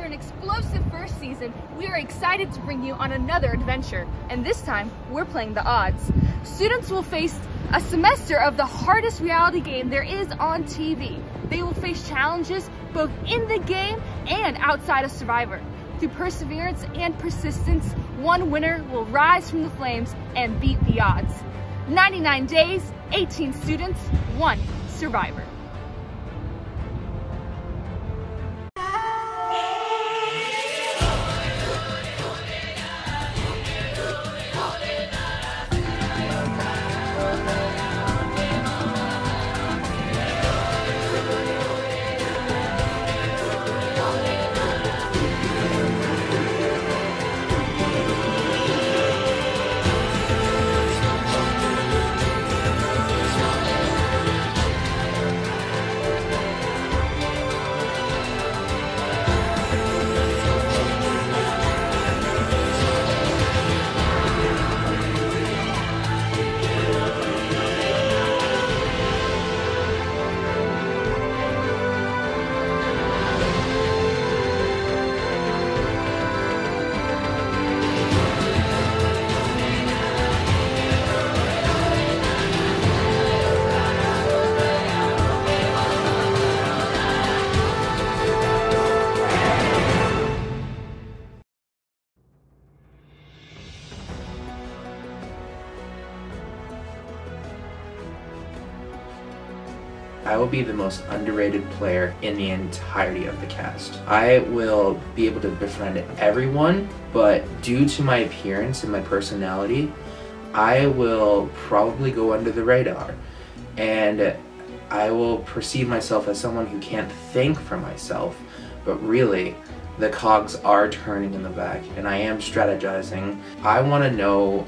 an explosive first season, we are excited to bring you on another adventure, and this time, we're playing the odds. Students will face a semester of the hardest reality game there is on TV. They will face challenges both in the game and outside of Survivor. Through perseverance and persistence, one winner will rise from the flames and beat the odds. 99 days, 18 students, 1 survivor. I will be the most underrated player in the entirety of the cast. I will be able to befriend everyone, but due to my appearance and my personality, I will probably go under the radar. And I will perceive myself as someone who can't think for myself, but really, the cogs are turning in the back, and I am strategizing. I want to know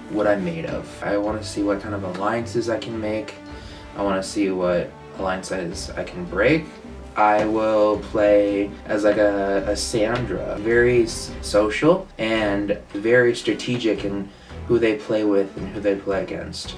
what I'm made of. I want to see what kind of alliances I can make. I want to see what alliances I can break. I will play as like a Sandra, very social and very strategic in who they play with and who they play against.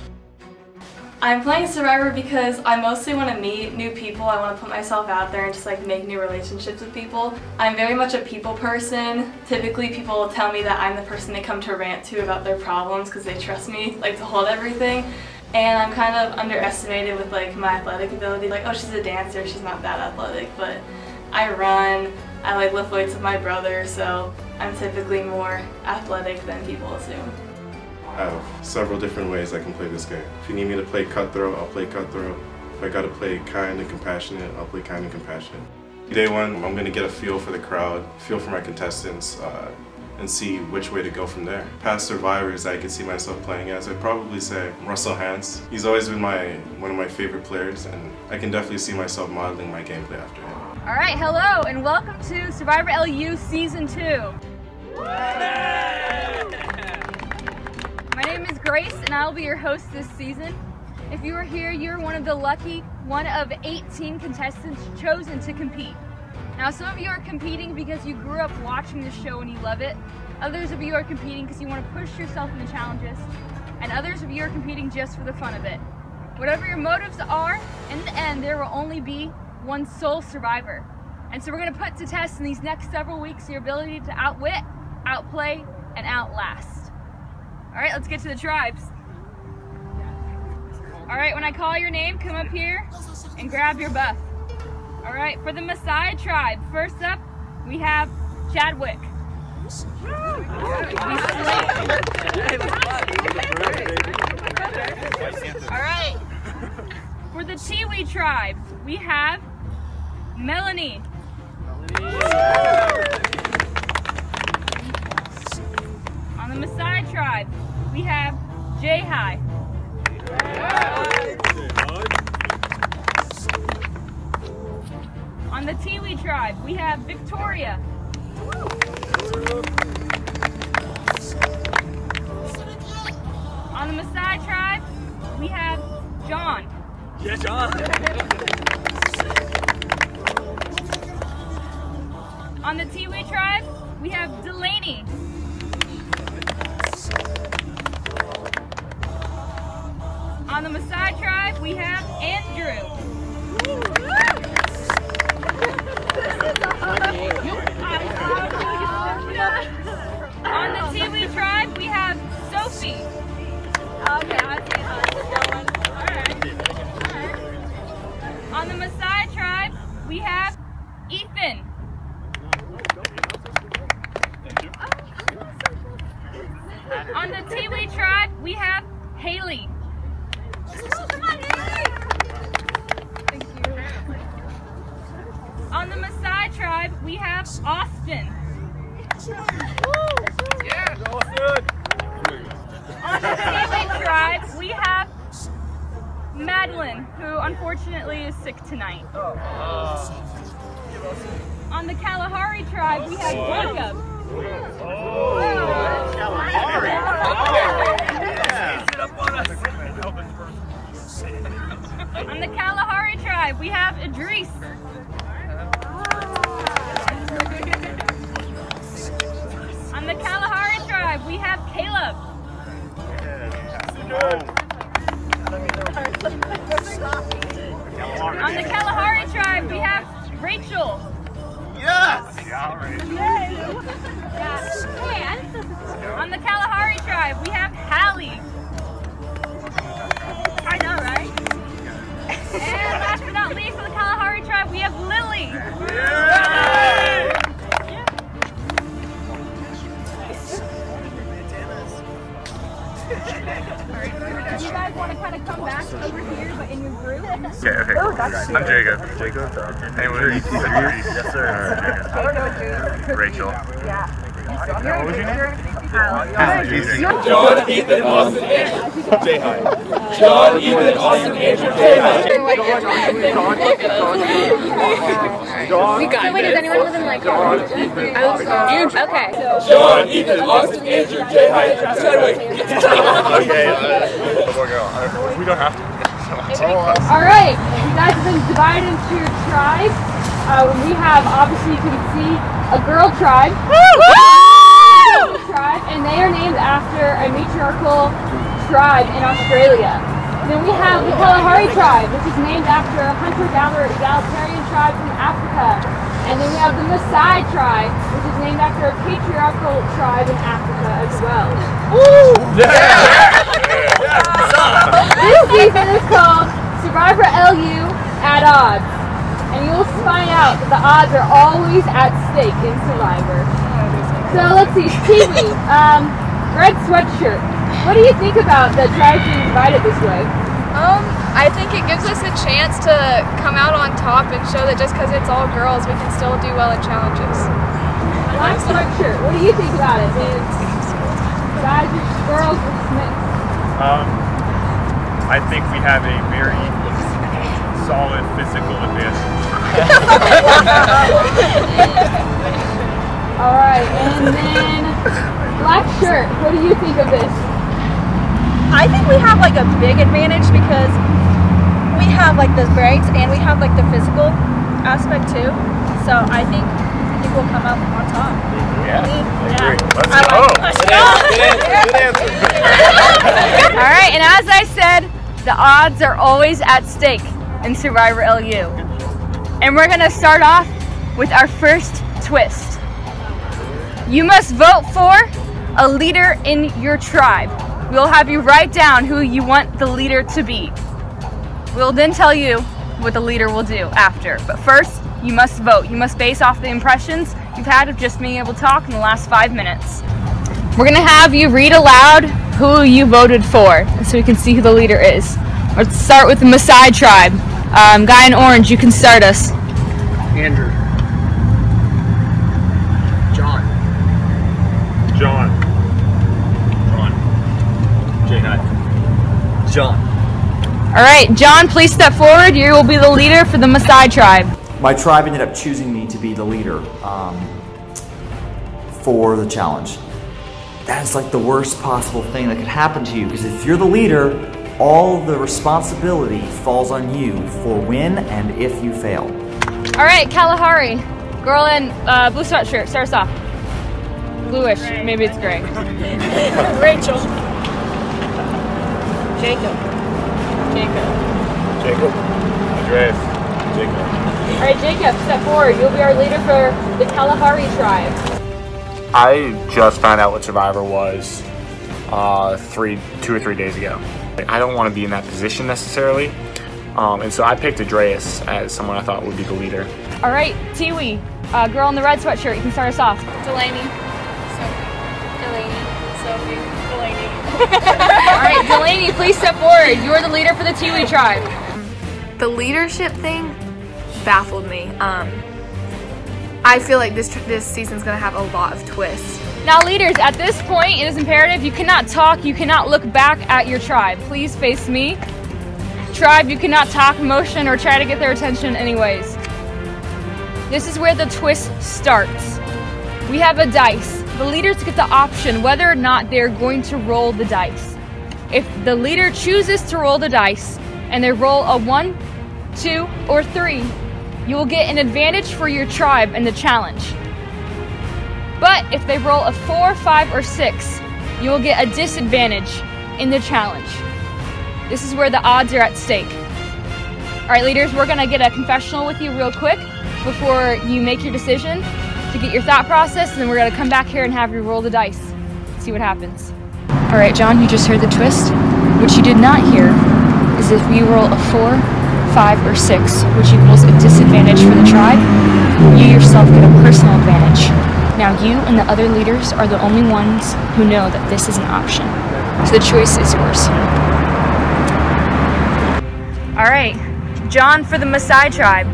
I'm playing Survivor because I mostly want to meet new people. I want to put myself out there and just like make new relationships with people. I'm very much a people person. Typically people will tell me that I'm the person they come to rant to about their problems because they trust me like to hold everything. And I'm kind of underestimated with like my athletic ability. Like, oh, she's a dancer, she's not that athletic, but I run, I like lift weights with my brother, so I'm typically more athletic than people assume. I have several different ways I can play this game. If you need me to play cutthroat, I'll play cutthroat. If I gotta play kind and compassionate, I'll play kind and compassionate. Day one, I'm gonna get a feel for the crowd, feel for my contestants, and see which way to go from there. Past survivors I could see myself playing as, I'd probably say Russell Hantz. He's always been one of my favorite players, and I can definitely see myself modeling my gameplay after him. All right, hello, and welcome to Survivor LU Season 2. My name is Grace, and I'll be your host this season. If you are here, you're one of the lucky one of 18 contestants chosen to compete. Now, some of you are competing because you grew up watching this show and you love it. Others of you are competing because you want to push yourself in the challenges. And others of you are competing just for the fun of it. Whatever your motives are, in the end, there will only be one sole survivor. And so we're going to put to test in these next several weeks your ability to outwit, outplay, and outlast. All right, let's get to the tribes. All right, when I call your name, come up here and grab your buff. All right, for the Messiah tribe, first up, we have Chadwick. All right, for the Tiwi tribe, we have Melanie. On the Messiah tribe, we have Jai. On the Tiwi tribe, we have Victoria. On the Maasai tribe, we have John. Yeah, John. On the Tiwi tribe, we have Delaney. On the Maasai tribe, we have Andrew. tribe, we have Austin. Yeah. On the Seaway tribe, we have Madeline, who unfortunately is sick tonight. On the Kalahari tribe, we have Jacob. On the Kalahari tribe, we have Idris. On the Kalahari tribe, we have Caleb. On the Kalahari tribe, we have Rachel. Yes! On the Kalahari tribe, we have Hallie. I know, right? And last but not least, on the Kalahari tribe, we have Lily. Do you guys want to kind of come back over here, but in your group? Okay. I'm Jacob. Anyone? Yes, sir. Rachel. Yeah. What was your name? John, Ethan, Austin, Andrew. Jay High. John, Ethan, Austin, Andrew, Jay High. Wait, does anyone live in like Andrew? Okay. John, Ethan, Austin, Andrew, Jay High. Okay. We don't have to. Alright, you guys have been divided into your tribes. We have, obviously you can see, a girl tribe. And they are named after a matriarchal tribe in Australia. Then we have the Kalahari tribe, which is named after a hunter-gatherer egalitarian tribe from Africa. And then we have the Maasai tribe, which is named after a patriarchal tribe in Africa as well. This season is called Survivor LU at Odds. And you'll find out that the odds are always at stake in Survivor. So let's see, Kiwi, red sweatshirt. What do you think about the tribes being divided this way? I think it gives us a chance to come out on top and show that just because it's all girls, we can still do well in challenges. Black sweatshirt, what do you think about it? Guys and girls versus mixed. I think we have a very solid physical advantage. Alright, and then black shirt, what do you think of this? I think we have like a big advantage because we have like the brags and we have like the physical aspect too. So I think we'll come up on top. Yeah. Let's go. Good answer. Alright, and as I said, the odds are always at stake in Survivor LU. And we're gonna start off with our first twist. You must vote for a leader in your tribe. We'll have you write down who you want the leader to be. We'll then tell you what the leader will do after. But first, you must vote. You must base off the impressions you've had of just being able to talk in the last 5 minutes. We're gonna have you read aloud who you voted for so we can see who the leader is. Let's start with the Maasai tribe. Guy in orange, you can start us. Andrew. John. Jay High. John. All right, John, please step forward. You will be the leader for the Maasai tribe. My tribe ended up choosing me to be the leader for the challenge. That is like the worst possible thing that could happen to you, because if you're the leader, all the responsibility falls on you for when and if you fail. All right, Kalahari, girl in blue sweatshirt, start us off. Bluish, maybe it's gray. Rachel. Jacob. Andreas. Jacob. All right, Jacob, step forward. You'll be our leader for the Kalahari tribe. I just found out what Survivor was 2 or 3 days ago. I don't want to be in that position necessarily, and so I picked Andreas as someone I thought would be the leader. All right, Tiwi, girl in the red sweatshirt, you can start us off. Delaney. Sophie. Delaney. All right, Delaney, please step forward. You're the leader for the Tiwi tribe. The leadership thing baffled me. I feel like this season's gonna have a lot of twists. Now leaders, at this point, it is imperative you cannot talk, you cannot look back at your tribe. Please face me. Tribe, you cannot talk, motion, or try to get their attention anyways. This is where the twist starts. We have a dice. The leaders get the option whether or not they're going to roll the dice. If the leader chooses to roll the dice and they roll a 1, 2, or 3, you will get an advantage for your tribe in the challenge. But if they roll a 4, 5, or 6, you will get a disadvantage in the challenge. This is where the odds are at stake. All right, leaders, we're gonna get a confessional with you real quick before you make your decision to get your thought process, and then we're gonna come back here and have you roll the dice, see what happens. All right, John, you just heard the twist. What you did not hear is if we roll a 4, 5, or 6, which equals a disadvantage for the tribe, you yourself get a personal advantage. Now you and the other leaders are the only ones who know that this is an option. So the choice is yours. All right, John for the Maasai tribe.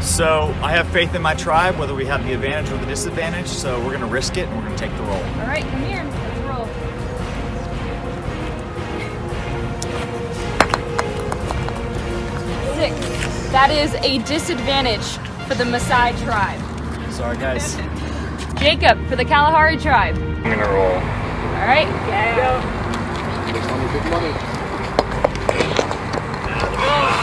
So I have faith in my tribe, whether we have the advantage or the disadvantage, so we're gonna risk it and we're gonna take the roll. All right, come here, let's roll. Six. That is a disadvantage for the Maasai tribe. Sorry guys. Jacob for the Kalahari tribe. I'm gonna roll. All right. Yeah.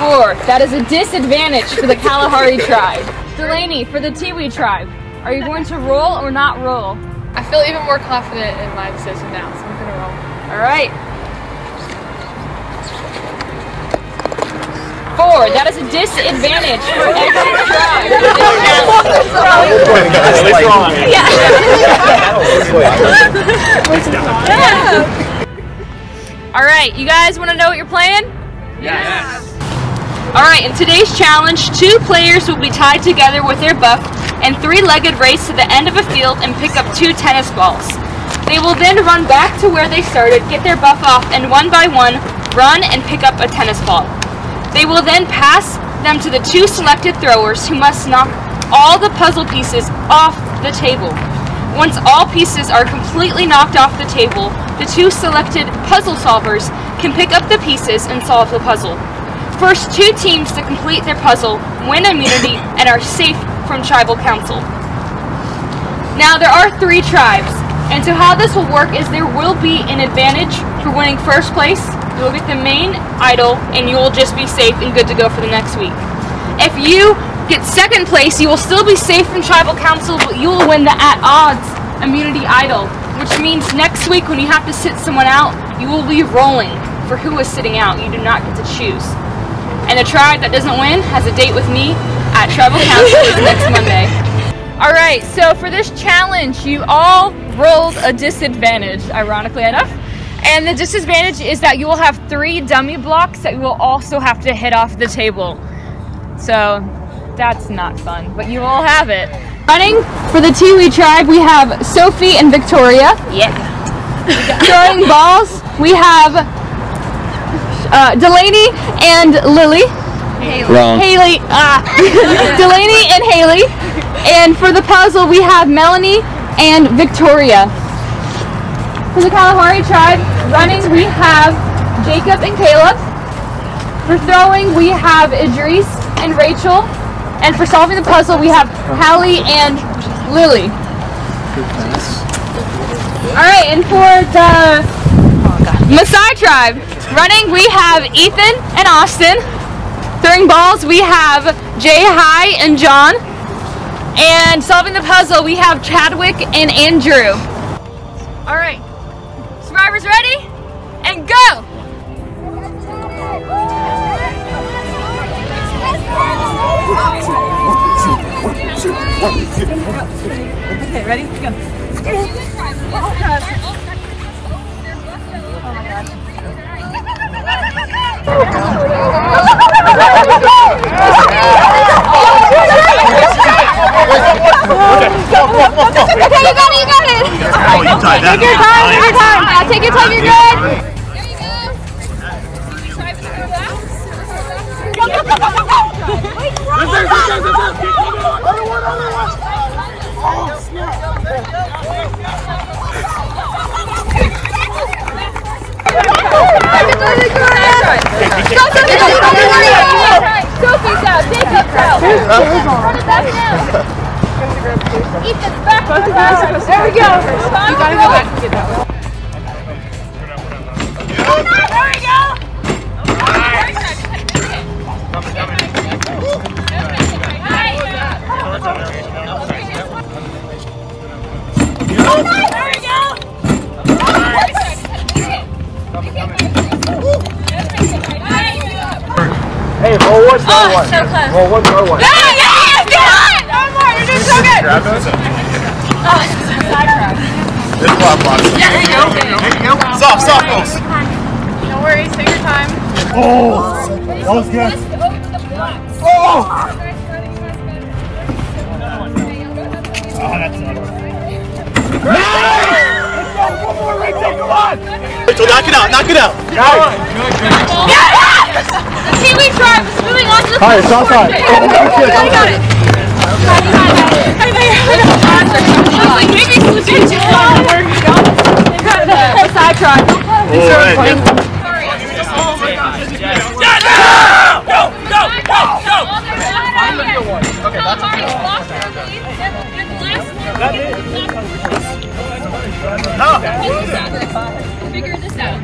4. That is a disadvantage for the Kalahari tribe. Delaney for the Tiwi tribe. Are you going to roll or not roll? I feel even more confident in my decision now, so I'm gonna roll. All right. 4. That is a disadvantage for every tribe. All right, you guys want to know what you're playing? Yes. All right, in today's challenge, 2 players will be tied together with their buff and 3-legged race to the end of a field and pick up 2 tennis balls. They will then run back to where they started, get their buff off, and one by one, run and pick up a tennis ball. They will then pass them to the 2 selected throwers who must knock all the puzzle pieces off the table. Once all pieces are completely knocked off the table, the 2 selected puzzle solvers can pick up the pieces and solve the puzzle. First 2 teams to complete their puzzle win immunity and are safe from tribal council. Now there are 3 tribes, and so how this will work is there will be an advantage for winning first place. You will get the main idol and you will just be safe and good to go for the next week. If you get second place, you will still be safe from tribal council, but you will win the at odds immunity idol, which means next week when you have to sit someone out, you will be rolling for who is sitting out. You do not get to choose. And the tribe that doesn't win has a date with me at tribal council next Monday. All right, so for this challenge, you all rolled a disadvantage, ironically enough. And the disadvantage is that you will have 3 dummy blocks that you will also have to hit off the table. So that's not fun, but you all have it. Running for the Tiwi tribe, we have Sophie and Victoria. Yeah. Throwing balls, we have Delaney and Lily. Wrong. Haley. Delaney and Haley. And for the puzzle, we have Melanie and Victoria. For the Kalahari tribe, running, we have Jacob and Caleb. For throwing, we have Idris and Rachel. And for solving the puzzle, we have Hallie and Lily. All right, and for the Maasai tribe, running, we have Ethan and Austin. Throwing balls, we have Jay High and John. And solving the puzzle, we have Chadwick and Andrew. All right, survivors ready? And go! Okay, ready? Go. Oh my gosh. Okay, you got it. Oh, you tied that. Take your time, take your time, you're good. There you go. Go. Run it back now. Ethan's back. There we go. You gotta go back and get that one. There we go. Hey, roll one, throw one. So close. Roll one, throw one. Yes! One more. You're doing so good. This block. Yeah, there you go. There you go. Soft goals. No worries, take your time. Oh, that was good. Oh! That's another one. One more, Rachel, come on! Rachel, knock it out. Yes! The Kiwi tribe is moving on to the Hi, it's outside. I got it. Maybe it's legit too long. The side tribe. Figure this out.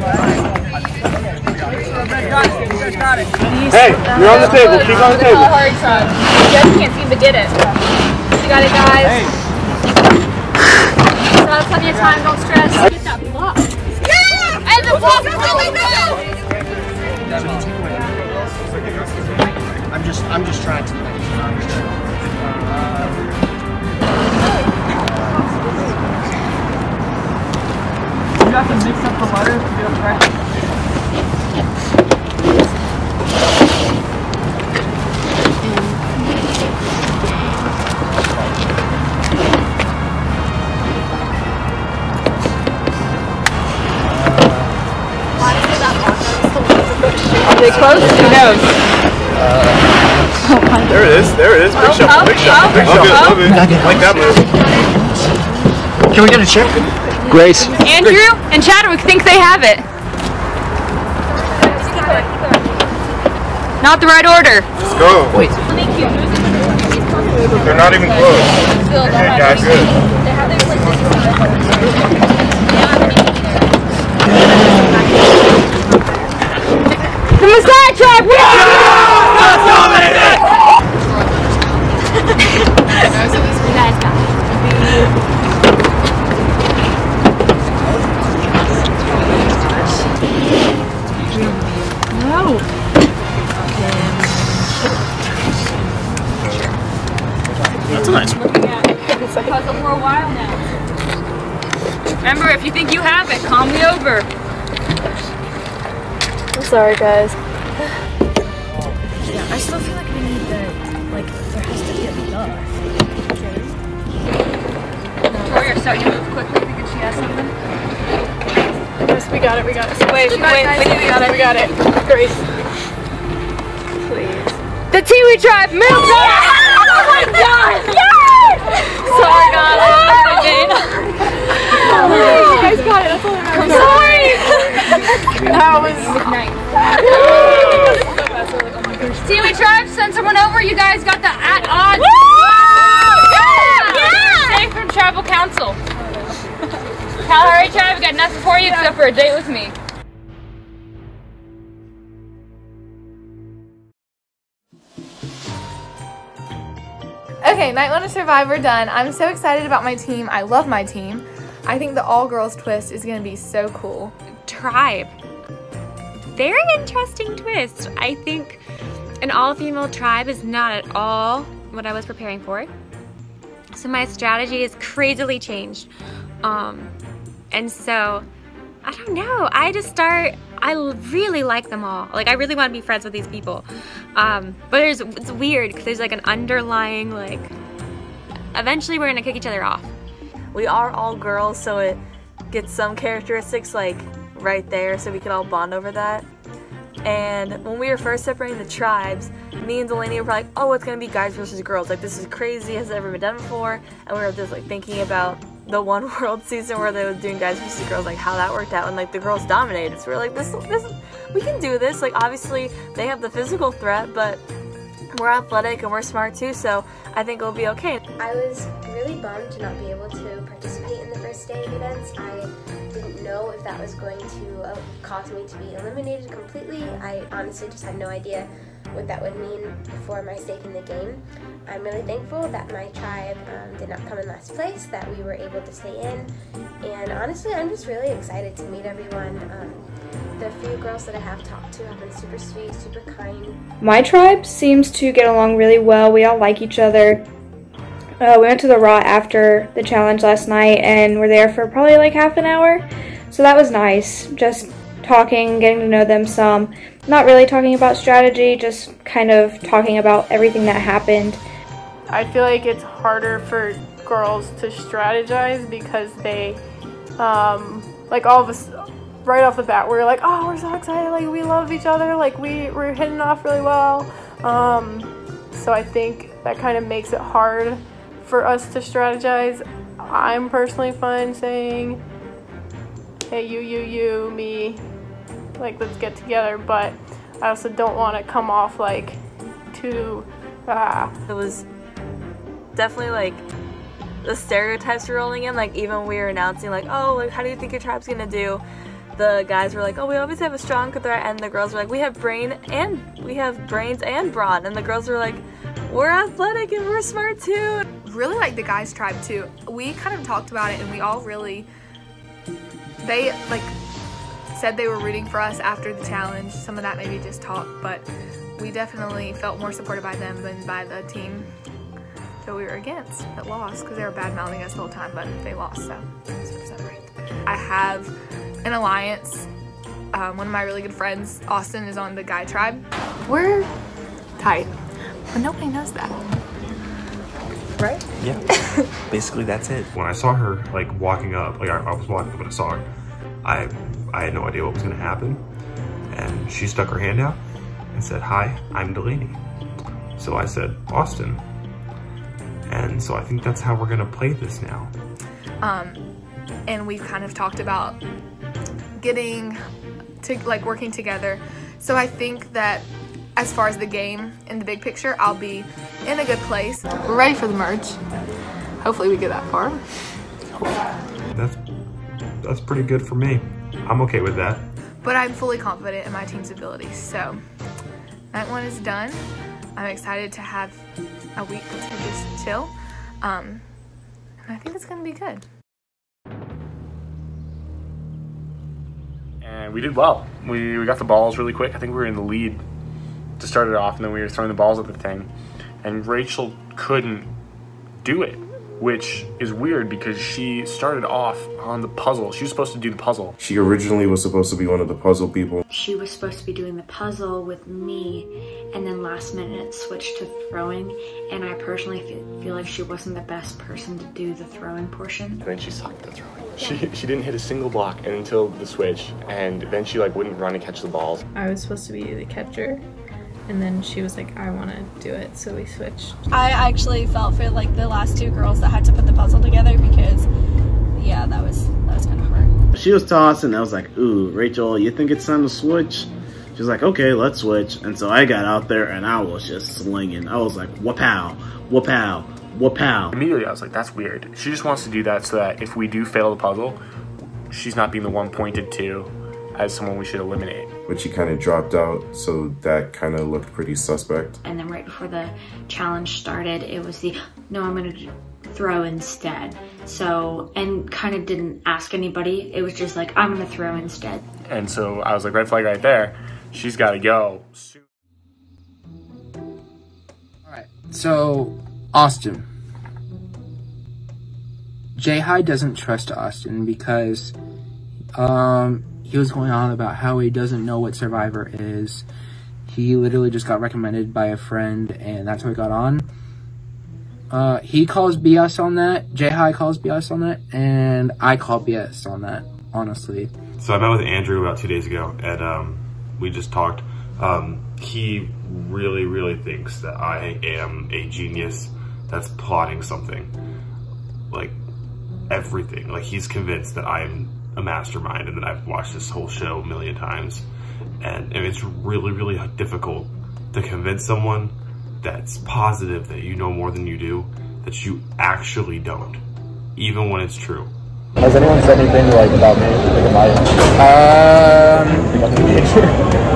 Hey, you're on the table. Keep on the table. Hard shot. You guys can't seem to get it. You got it, guys. So have plenty of time. Don't stress. Get that block. Yeah! And the block is really good. I'm just trying to. You have to mix up the letters to get them right. Are they close? Who knows? There it is. Big shuffle. Like that move. Can we get a check? Grace. Andrew and Chadwick think they have it. Not the right order. Let's go. Wait. They're not even close. Yeah, good. The Messiah tribe wins! You guys got No. That's a nice one. It's a puzzle for a while now. Remember, if you think you have it, call me over. I'm sorry, guys. Yeah, I still feel like we need the, there has to be a bluff. Victoria, starting to move quickly because she has something. Yes, we got it. Wait, we got it. Grace. Please. The Tiwi tribe moves on! Oh my god! Yes! Sorry, God. You guys got it. That's all I I'm sorry! That was Tiwi tribe, send someone over. You guys got the at odds. Yeah! Safe from tribal council. Kalahari tribe, we got nothing for you except for a date with me. Okay, Night 1 of Survivor done. I'm so excited about my team. I love my team. I think the all-girls twist is going to be so cool. Tribe. Very interesting twist. I think an all-female tribe is not at all what I was preparing for. So my strategy is crazily changed. And so, I don't know. I really like them all. Like, I really want to be friends with these people. But it's weird because there's like an underlying, like, eventually we're going to kick each other off. We are all girls, so it gets some characteristics like right there, so we could all bond over that. And when we were first separating the tribes, me and Delaney were like, oh, it's gonna be guys versus girls. Like, this is crazy, has it ever been done before? And we were just like thinking about the One World season where they were doing guys versus girls, like how that worked out, and like the girls dominated. So we were like, this we can do this. Like, obviously they have the physical threat, but we're athletic and we're smart too, so I think it'll be okay. I was really bummed to not be able to participate in the first day of events. I didn't know if that was going to cause me to be eliminated completely. I honestly just had no idea what that would mean for my stake in the game. I'm really thankful that my tribe did not come in last place, that we were able to stay in, and honestly I'm just really excited to meet everyone. The few girls that I have talked to have been super sweet, super kind. My tribe seems to get along really well. We all like each other. We went to the Raw after the challenge last night and were there for probably like half an hour. So that was nice. Just talking, getting to know them some. Not really talking about strategy, just kind of talking about everything that happened. I feel like it's harder for girls to strategize because they, like all of us, right off the bat, we're like, oh, we're so excited, like we love each other, like we're hitting off really well. So I think that kind of makes it hard for us to strategize. I'm personally fine saying, hey, you, me, like let's get together, but I also don't want to come off like too, It was definitely like the stereotypes were rolling in, like even when we were announcing like, oh, like how do you think your tribe's gonna do? The guys were like, oh, we always have a strong threat, and the girls were like, we have brains and brawn, and the girls were like, we're athletic and we're smart too. Really like the guys' tribe too. We kind of talked about it and we all really, they like said they were rooting for us after the challenge. Some of that maybe just talk, but we definitely felt more supported by them than by the team that we were against that lost, because they were bad mouthing us the whole time, but they lost, so is that right? I have an alliance. One of my really good friends, Austin, is on the guy tribe. We're tight, but nobody knows that. Right? Yeah, basically that's it. When I saw her like walking up, like I was walking up and I saw her, I had no idea what was gonna happen. And she stuck her hand out and said, hi, I'm Delaney. So I said, Austin. And so I think that's how we're gonna play this now. And we've kind of talked about getting to like working together. So I think that as far as the game in the big picture, I'll be in a good place. We're ready for the merge. Hopefully we get that far. That's pretty good for me. I'm okay with that. But I'm fully confident in my team's abilities. So night one is done. I'm excited to have a week to just chill. And I think it's gonna be good. And we did well. We got the balls really quick. I think we were in the lead to start it off, and then we were throwing the balls at the thing. And Rachel couldn't do it, which is weird because she started off on the puzzle. She was supposed to do the puzzle. She originally was supposed to be one of the puzzle people. She was supposed to be doing the puzzle with me, and then last minute switched to throwing, and I personally feel like she wasn't the best person to do the throwing portion. And then she sucked at throwing. She didn't hit a single block until the switch, and then she like wouldn't run and catch the balls. I was supposed to be the catcher, and then she was like, I want to do it, so we switched. I actually felt for like the last two girls that had to put the puzzle together because, yeah, that was kind of hard. She was tossing, I was like, ooh, Rachel, you think it's time to switch? She was like, okay, let's switch. And so I got out there and I was just slinging. I was like, wha-pow, wha-pow, wha-pow. Immediately I was like, that's weird. She just wants to do that so that if we do fail the puzzle, she's not being the one pointed to as someone we should eliminate. But she kind of dropped out, so that kind of looked pretty suspect. And then right before the challenge started, it was the, no, I'm gonna throw instead. So, and kind of didn't ask anybody. It was just like, I'm gonna throw instead. And so I was like, red flag right there. She's gotta go. Alright, so Austin. J-High doesn't trust Austin because he was going on about how he doesn't know what Survivor is. He literally just got recommended by a friend and that's how he got on. He calls BS on that, J-High calls BS on that, and I call BS on that, honestly. So I met with Andrew about 2 days ago and we just talked. He really thinks that I am a genius that's plotting something. Like everything. Like he's convinced that I'm a mastermind and that I've watched this whole show a million times. And it's really difficult to convince someone that's positive that you know more than you do, that you actually don't, even when it's true. Has anyone said anything like about me?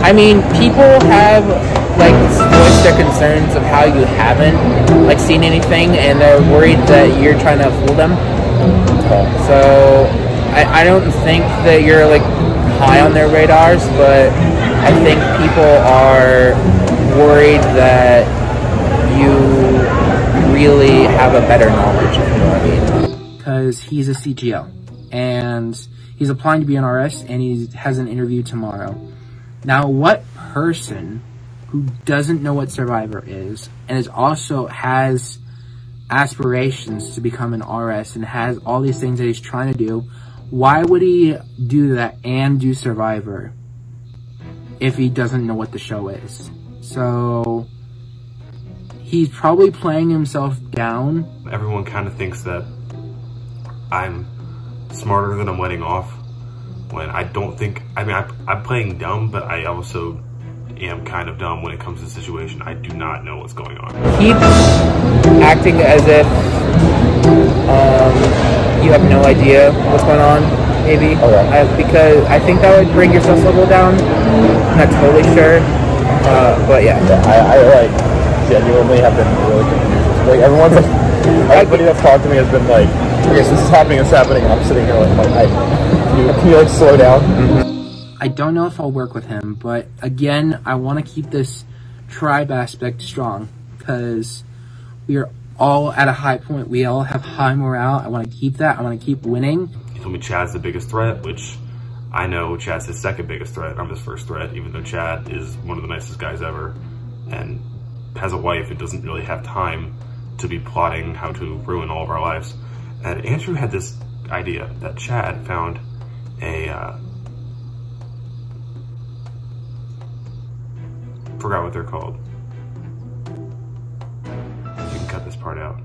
I mean, people have like voiced their concerns of how you haven't like seen anything, and they're worried that you're trying to fool them. So I don't think that you're like high on their radars, but I think people are worried that you really have a better knowledge, if you know what I mean. Because he's a CGL, and he's applying to be an RS, and he has an interview tomorrow. Now, what person who doesn't know what Survivor is, and is also has aspirations to become an RS, and has all these things that he's trying to do, why would he do that and do Survivor if he doesn't know what the show is? So he's probably playing himself down. Everyone kind of thinks that I'm smarter than I'm letting off, when I don't think, I mean, I'm playing dumb, but I also am kind of dumb when it comes to the situation. I do not know what's going on. Keep acting as if you have no idea what's going on, maybe. Okay. Because I think that would bring your stress level down. I'm not totally sure, but yeah. I like genuinely have been really confused. Like everyone's like, everybody that's talked to me has been like, okay, so this is happening, it's happening. I'm sitting here like, can you like slow down? I don't know if I'll work with him, but again, I want to keep this tribe aspect strong because we are all at a high point. We all have high morale. I want to keep that. I want to keep winning. He told me Chad's the biggest threat, which I know Chad's his second biggest threat. I'm his first threat, even though Chad is one of the nicest guys ever and has a wife and doesn't really have time to be plotting how to ruin all of our lives. And Andrew had this idea that Chad found a, forgot what they're called. You can cut this part out.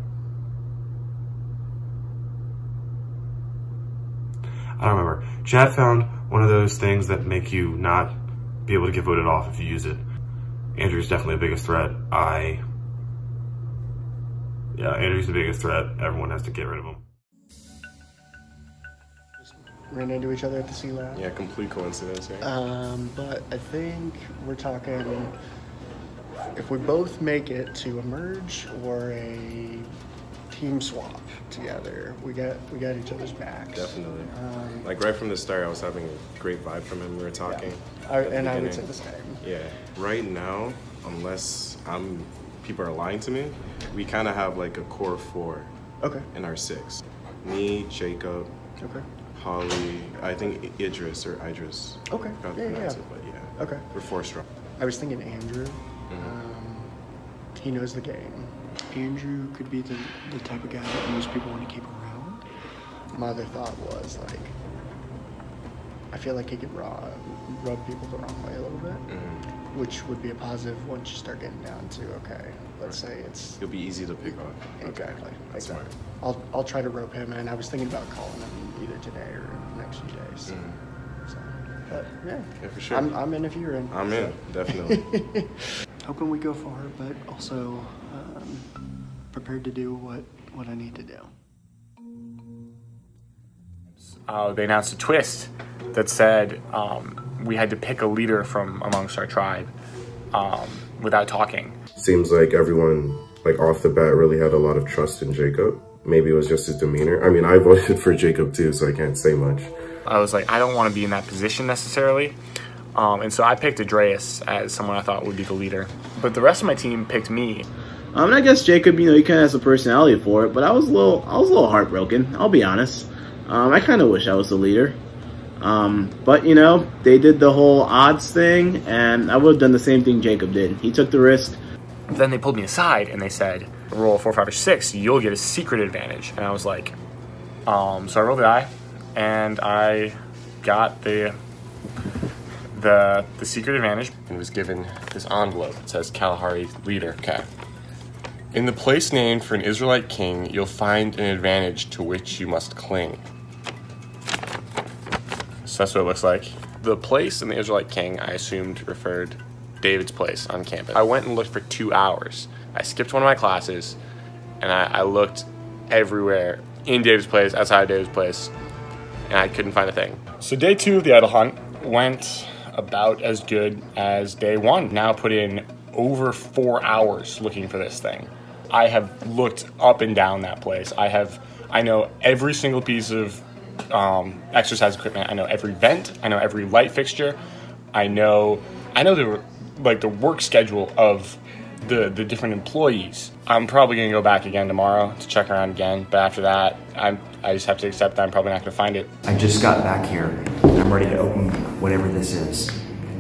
I don't remember. Chad found one of those things that make you not be able to get voted off if you use it. Andrew's definitely the biggest threat. Yeah, Andrew's the biggest threat. Everyone has to get rid of him. Ran into each other at the Sea Lab. Yeah, complete coincidence, right? But I think we're talking if we both make it to a merge or a team swap together, we got each other's backs. Definitely. Like right from the start, I was having a great vibe from him. We were talking. Yeah. I would say the same. Yeah. Right now, unless people are lying to me, we kind of have like a core of 4. Okay. In our 6. Me, Jacob. Okay. Holly, I think Idris. Okay. But yeah. Okay. We're 4 strong. I was thinking Andrew. He knows the game. Andrew could be the type of guy that most people want to keep around. My other thought was like, I feel like he could rub people the wrong way a little bit, which would be a positive once you start getting down to, okay, let's say it's... He'll be easy to pick on. Exactly. That's smart. I'll try to rope him in. I was thinking about calling him either today or the next few days. So, but yeah, for sure. I'm in if you're in. I'm in, definitely. Hoping we go far, but also prepared to do what I need to do. They announced a twist that said we had to pick a leader from amongst our tribe without talking. Seems like everyone, like off the bat, really had a lot of trust in Jacob. Maybe it was just his demeanor. I mean, I voted for Jacob too, so I can't say much. I was like, I don't want to be in that position necessarily. And so I picked Andreas as someone I thought would be the leader. But the rest of my team picked me. And I guess Jacob, you know, he kind of has a personality for it, but I was a little heartbroken, I'll be honest. I kind of wish I was the leader. But, you know, they did the whole odds thing, and I would have done the same thing Jacob did. He took the risk. Then they pulled me aside, and they said, roll 4, 5, or 6, you'll get a secret advantage. And I was like, so I rolled the die, and I got the secret advantage. And was given this envelope. It says Kalahari leader. Okay. In the place named for an Israelite king, you'll find an advantage to which you must cling. So that's what it looks like. The place in the Israelite king, I assumed referred David's place on campus. I went and looked for 2 hours I skipped one of my classes, and I looked everywhere, in Dave's place, outside of Dave's place, and I couldn't find a thing. So day 2 of the idol hunt went about as good as day 1. Now put in over 4 hours looking for this thing. I have looked up and down that place. I know every single piece of exercise equipment. I know every vent. I know every light fixture. I know the work schedule of the different employees. I'm probably gonna go back again tomorrow to check around again, but after that, I just have to accept that I'm probably not gonna find it. I just got back here, and I'm ready to open whatever this is.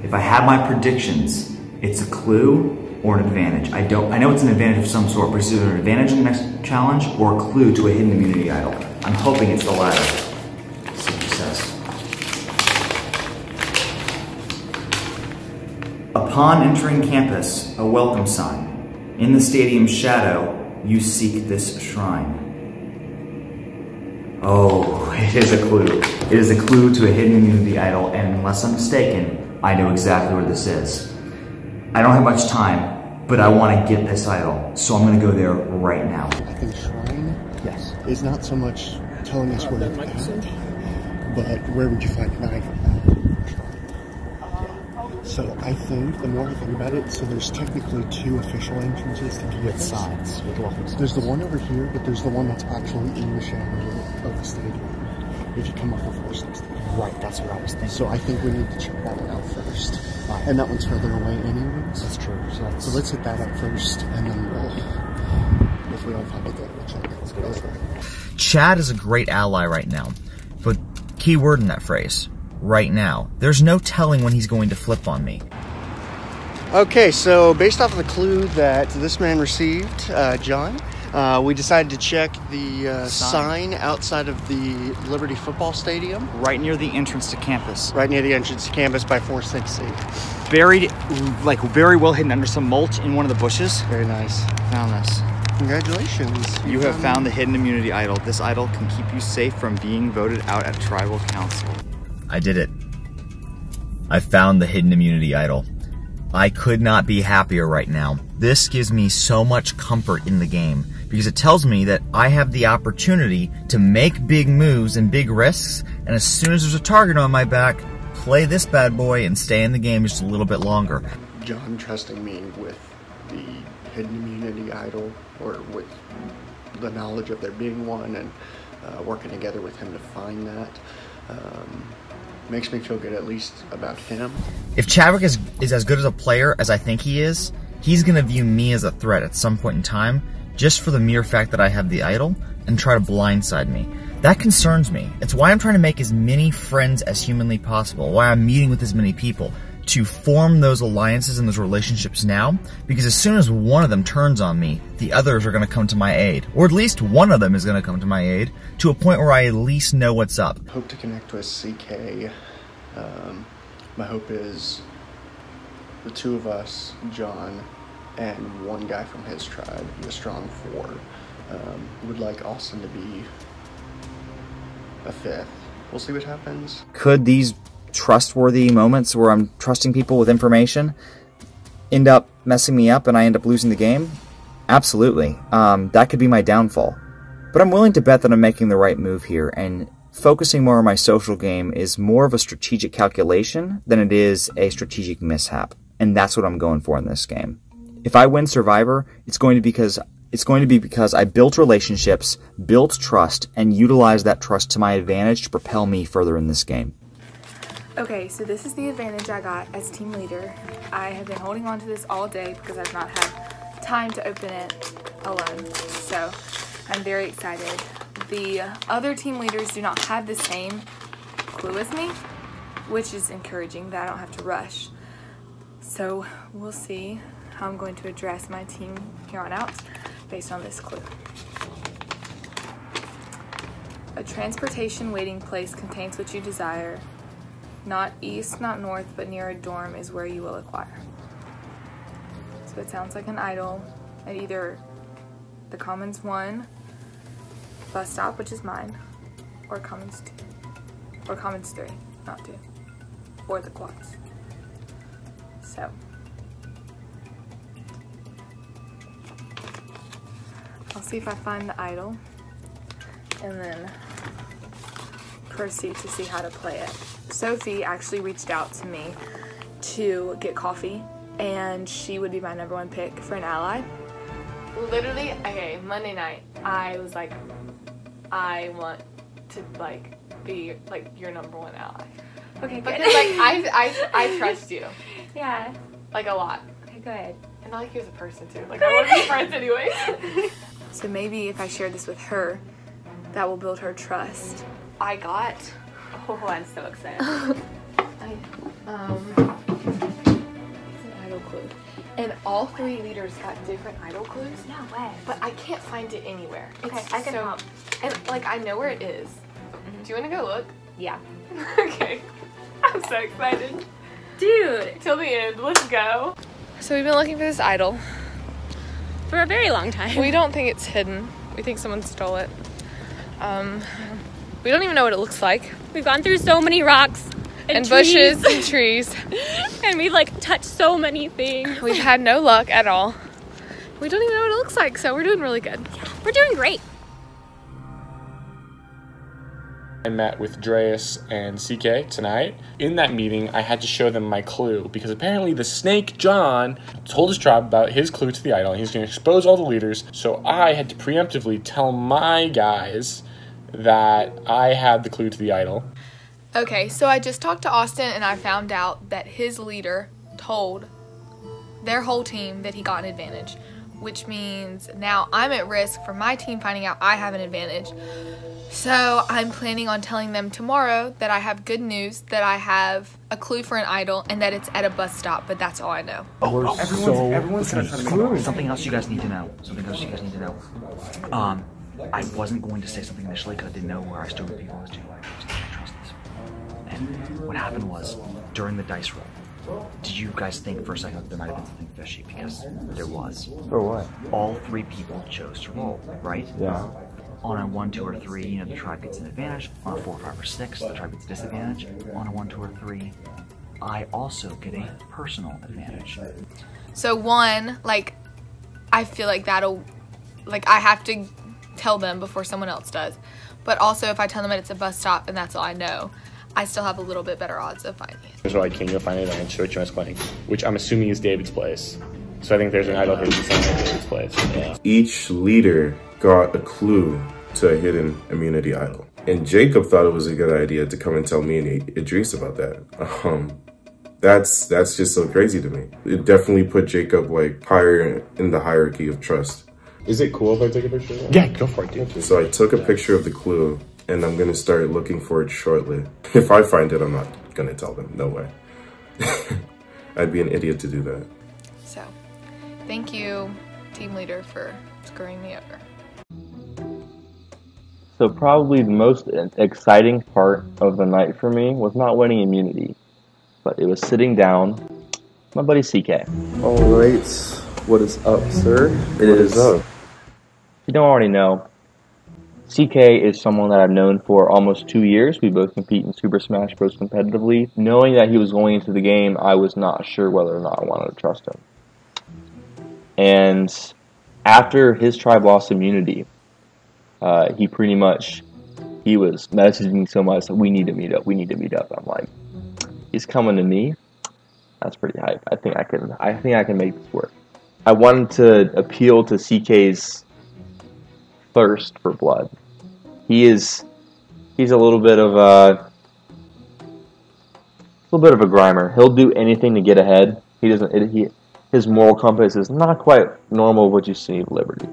If I had my predictions, it's a clue or an advantage. I know it's an advantage of some sort, but it's either an advantage in the next challenge or a clue to a hidden immunity idol. I'm hoping it's the latter. Let's see what it says. Upon entering campus, a welcome sign. In the stadium's shadow, you seek this shrine. Oh, it is a clue. It is a clue to a hidden immunity idol, and unless I'm mistaken, I know exactly where this is. I don't have much time, but I want to get this idol, so I'm going to go there right now. I think shrine is not so much telling us where it's at, but where would you find an idol at? So I think, the more I think about it, so there's technically 2 official entrances to get signs. There's the one over here, but there's the one that's actually in the shadow of the stadium. If you come off of 460. Right, that's what I was thinking. So I think we need to check that one out first. Right. And that one's further away anyways. That's true. So let's hit that up first, and then if we don't find it there, we'll check. Let's go over. Chad is a great ally right now, but key word in that phrase, right now. There's no telling when he's going to flip on me. Okay, so based off of the clue that this man received, John, we decided to check the sign outside of the Liberty Football Stadium. Right near the entrance to campus. Right near the entrance to campus by 460. Buried, like very well hidden under some mulch in one of the bushes. Very nice. Found this. Congratulations. You have found the hidden immunity idol. This idol can keep you safe from being voted out at tribal council. I did it. I found the hidden immunity idol. I could not be happier right now. This gives me so much comfort in the game because it tells me that I have the opportunity to make big moves and big risks, and as soon as there's a target on my back, play this bad boy and stay in the game just a little bit longer. John trusting me with the hidden immunity idol, or with the knowledge of there being one, and working together with him to find that. Makes me feel good, at least about him. If Chadwick is as good as a player as I think he is, he's going to view me as a threat at some point in time, just for the mere fact that I have the idol, and try to blindside me. That concerns me. It's why I'm trying to make as many friends as humanly possible, why I'm meeting with as many people, to form those alliances and those relationships now, because as soon as one of them turns on me, the others are going to come to my aid. Or at least one of them is going to come to my aid, to a point where I at least know what's up. Hope to connect with CK. My hope is the 2 of us, John, and one guy from his tribe, the Strong 4, would like Austin to be a 5th. We'll see what happens. Could these trustworthy moments where I'm trusting people with information end up messing me up and I end up losing the game? Absolutely. That could be my downfall. But I'm willing to bet that I'm making the right move here, and focusing more on my social game is more of a strategic calculation than it is a strategic mishap. And that's what I'm going for in this game. If I win Survivor, it's going to be because I built relationships, built trust, and utilized that trust to my advantage to propel me further in this game. Okay, so this is the advantage I got as team leader. I have been holding on to this all day because I've not had time to open it alone. So I'm very excited. The other team leaders do not have the same clue as me, which is encouraging that I don't have to rush. So we'll see how I'm going to address my team here on out based on this clue. A transportation waiting place contains what you desire. Not east, not north, but near a dorm is where you will acquire. So it sounds like an idol at either the Commons 1 bus stop, which is mine, or Commons 2, or Commons 3, not 2, or the quads. So I'll see if I find the idol and then proceed to see how to play it. Sophie actually reached out to me to get coffee, and she would be my #1 pick for an ally. Literally, okay, Monday night, I was like, I want to like be like your #1 ally. Okay, because like I trust you. Yeah. Like a lot. Okay, good. And I like you as a person too. Like I want to be friends anyway. So maybe if I share this with her, that will build her trust. I got. Oh, I'm so excited. It's an idol clue. And all 3 leaders got different idol clues. No way. But I can't find it anywhere. Okay, I can help. And like I know where it is. Do you want to go look? Yeah. Okay. I'm so excited. Dude. Till the end. Let's go. So we've been looking for this idol. For a very long time. We don't think it's hidden. We think someone stole it. We don't even know what it looks like. We've gone through so many rocks and bushes and trees. And we've like touched so many things. We've had no luck at all. We don't even know what it looks like, so we're doing really good. Yeah, we're doing great. I met with Dreas and CK tonight. In that meeting, I had to show them my clue because apparently the snake John told his tribe about his clue to the idol and he's going to expose all the leaders. So I had to preemptively tell my guys that I had the clue to the idol. Okay, so I just talked to Austin and I found out that his leader told their whole team that he got an advantage, which means now I'm at risk for my team finding out I have an advantage. So I'm planning on telling them tomorrow that I have good news, that I have a clue for an idol, and that it's at a bus stop, but that's all I know. Everyone's gonna try to make something else you guys need to know. I wasn't going to say something initially because I didn't know where I stood with people. I can't trust this. And what happened was, during the dice roll, did you guys think for a second that there might have been something fishy? Because there was. For what? All 3 people chose to roll, right? Yeah. On a 1, 2, or 3, the tribe gets an advantage. On a 4, 5, or 6, the tribe gets a disadvantage. On a 1, 2, or 3, I also get a personal advantage. So 1, like, I feel like that'll, like, I have to tell them before someone else does. But also, if I tell them that it's a bus stop and that's all I know, I still have a little bit better odds of finding it. So I can go find it and show it to my playing, which I'm assuming is David's place. So I think there's an idol hidden somewhere in David's place. Yeah. Each leader got a clue to a hidden immunity idol. And Jacob thought it was a good idea to come and tell me and Idris about that. That's just so crazy to me. It definitely put Jacob like higher in the hierarchy of trust. Is it cool if I take a picture of that? Yeah, go for it, dude. So I took a picture of the clue and I'm gonna start looking for it shortly. If I find it, I'm not gonna tell them, no way. I'd be an idiot to do that. So, thank you, team leader, for screwing me over. So probably the most exciting part of the night for me was not winning immunity, but it was sitting down with my buddy CK. Alright, what is up, sir? What is up? If you don't already know, CK is someone that I've known for almost 2 years. We both compete in Super Smash Bros. Competitively. Knowing that he was going into the game, I was not sure whether or not I wanted to trust him. And after his tribe lost immunity, he was messaging me so much that we need to meet up. I'm like, he's coming to me. That's pretty hype. I think I can make this work. I wanted to appeal to CK's thirst for blood. He's a little bit of a grimer. He'll do anything to get ahead. His moral compass is not quite normal what you see of Liberty.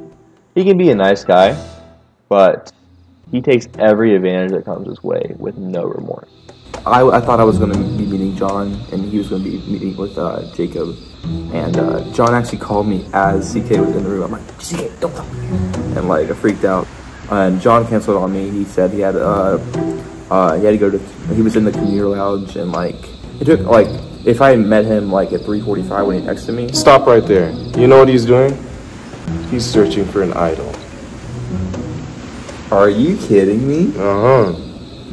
He can be a nice guy, but he takes every advantage that comes his way with no remorse. I thought I was going to be meeting John, and he was going to be meeting with Jacob. And John actually called me as CK was in the room. I'm like, CK, don't talk. And like, I freaked out. And John canceled on me. He said he had to go to. He was in the commuter lounge, and like, it took like, if I met him like at 3:45 when he texted me. Stop right there. You know what he's doing? He's searching for an idol. Are you kidding me?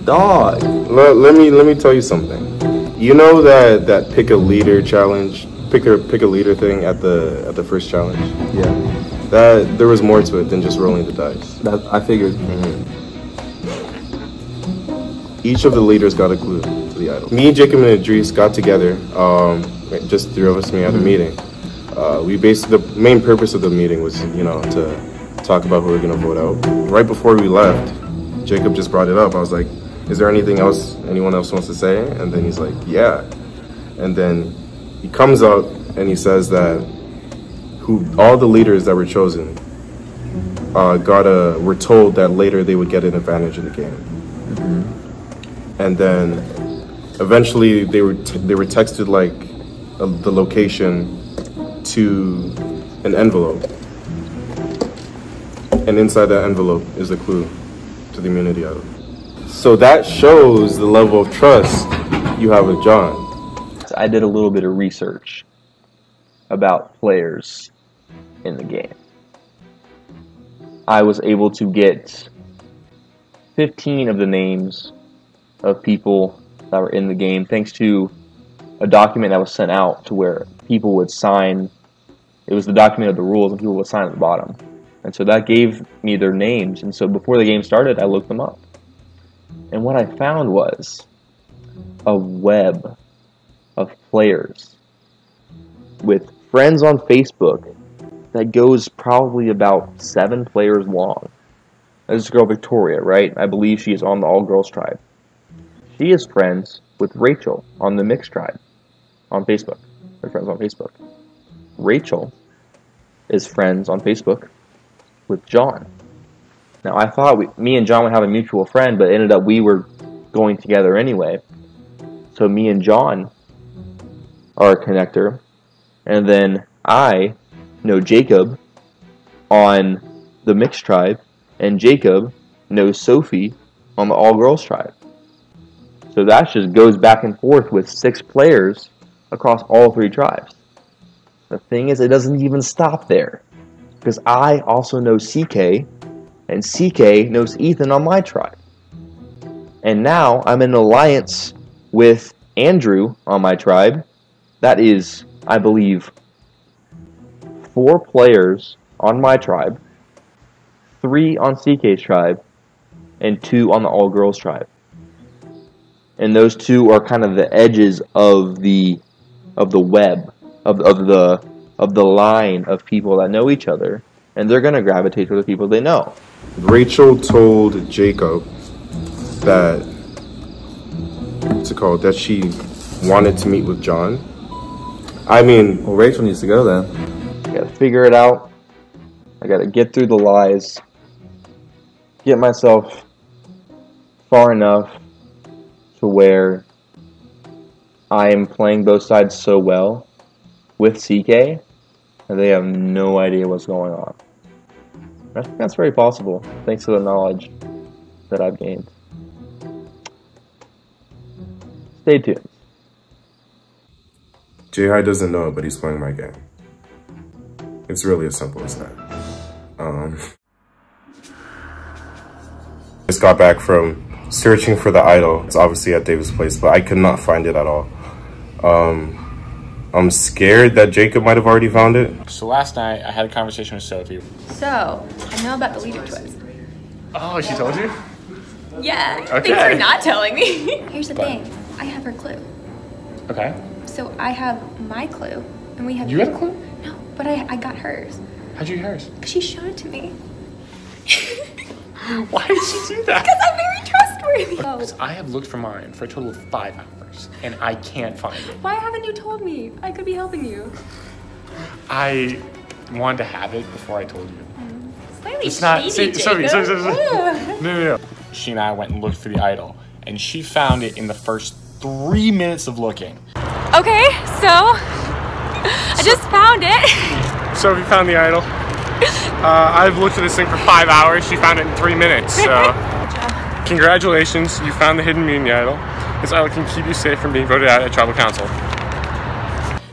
Dog. Let me tell you something. You know that pick a leader challenge, pick a leader thing at the first challenge. Yeah. that there was more to it than just rolling the dice. That I figured. Each of the leaders got a clue to the idol. Me, Jacob, and Idris got together, just three of us, we had a meeting. We basically, the main purpose of the meeting was, you know, to talk about who we're gonna vote out. Right before we left, Jacob just brought it up. I was like, is there anything else anyone else wants to say? And then he's like, yeah. And then he comes out and he says that all the leaders that were chosen were told that later they would get an advantage in the game. And then eventually they were texted like the location to an envelope, and inside that envelope is a clue to the immunity idol. So that shows the level of trust you have with John. I did a little bit of research about players in the game. I was able to get 15 of the names of people that were in the game thanks to a document that was sent out to where people would sign. It was the document of the rules and people would sign at the bottom. And so that gave me their names. And so before the game started, I looked them up. And what I found was a web of players with friends on Facebook that goes probably about 7 players long. There's this girl, Victoria, right? I believe she is on the all-girls tribe. She is friends with Rachel on the mixed tribe on Facebook. They're friends on Facebook. Rachel is friends on Facebook with John. Now, I thought me and John would have a mutual friend, but it ended up we were going together anyway. So me and John are a connector. And then I know Jacob on the mixed tribe, and Jacob knows Sophie on the all-girls tribe. So that just goes back and forth with 6 players across all 3 tribes. The thing is, it doesn't even stop there, because I also know CK, and CK knows Ethan on my tribe. And now I'm in an alliance with Andrew on my tribe. That is, I believe, 4 players on my tribe, 3 on CK's tribe, and 2 on the all-girls tribe. And those 2 are kind of the edges of the web, of the line of people that know each other, and they're gonna gravitate to the people they know. Rachel told Jacob that that she wanted to meet with John. I mean, well, Rachel needs to go then. I gotta figure it out. I gotta get through the lies, get myself far enough to where I am playing both sides so well with CK that they have no idea what's going on. I think that's very possible, thanks to the knowledge that I've gained. Stay tuned. J-High doesn't know it, but he's playing my game. It's really as simple as that. Just got back from searching for the idol. It's obviously at David's place, but I could not find it at all. I'm scared that Jacob might have already found it. So last night, I had a conversation with Sophie. So, I know about the leader twist. Oh, she told you? Yeah, Okay. thanks for not telling me. Here's the thing, I have her clue. Okay. So I have my clue, and we have... You got a clue? No, but I got hers. How'd you get hers? Because she showed it to me. Why did she do that? Because I'm very trustworthy. Because I have looked for mine for a total of 5 hours, and I can't find it. Why haven't you told me? I could be helping you. I wanted to have it before I told you. Slightly It's not. shady, Sophie. Jacob. No. She and I went and looked for the idol, and she found it in the first 3 minutes of looking. Okay, so I just found it. Sophie found the idol. I've looked at this thing for 5 hours. She found it in 3 minutes. So, congratulations, you found the hidden immunity idol. This idol can keep you safe from being voted out at tribal council.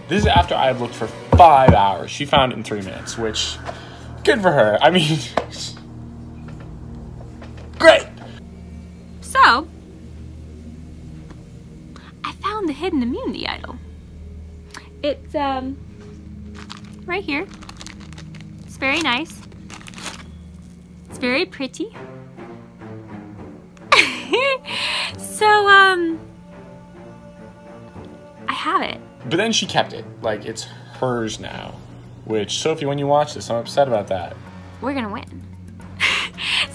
This is after I have looked for 5 hours. She found it in 3 minutes, which, good for her. I mean, great. So, I found the hidden immunity idol. It's, right here. very nice. It's very pretty. So, I have it. But then she kept it. Like, it's hers now. Which, Sophie, when you watch this, I'm upset about that. We're gonna win.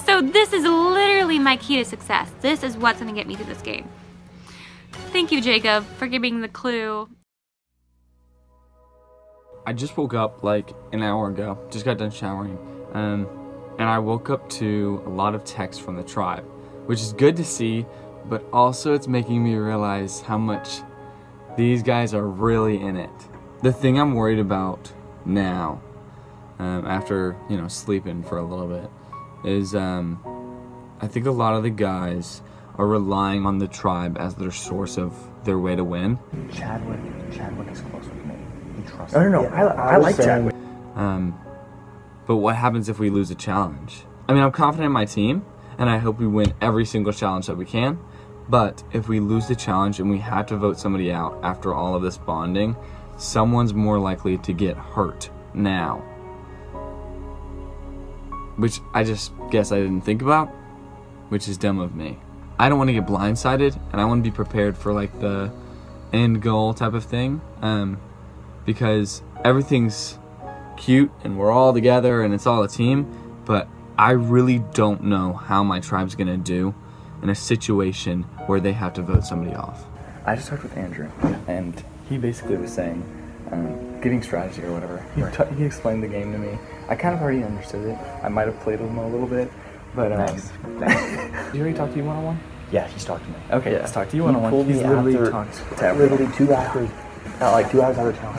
So this is literally my key to success. This is what's gonna get me through this game. Thank you, Jacob, for giving the clue. I just woke up like an hour ago, just got done showering, and I woke up to a lot of texts from the tribe, which is good to see, but also it's making me realize how much these guys are really in it. The thing I'm worried about now, after, you know, sleeping for a little bit, is I think a lot of the guys are relying on the tribe as their source of their way to win. Chadwick is close with me. He trusts No, me. I like Chadwick. But what happens if we lose a challenge? I mean, I'm confident in my team, and I hope we win every single challenge that we can. But if we lose the challenge and we have to vote somebody out after all of this bonding, someone's more likely to get hurt now. Which I just guess I didn't think about, which is dumb of me. I don't want to get blindsided, and I want to be prepared for like the end goal type of thing, because everything's cute and we're all together and it's all a team, but I really don't know how my tribe's gonna do in a situation where they have to vote somebody off. I just talked with Andrew, and he basically was saying, giving strategy or whatever. He explained the game to me. I kind of already understood it. I might have played with him a little bit, but Nice. Did he already talk to you one-on-one? Yeah, he's talked to me. Okay, yeah. let's talk to you one-on-one. He's literally talked to everyone. literally 2 hours, like 2 hours out of town.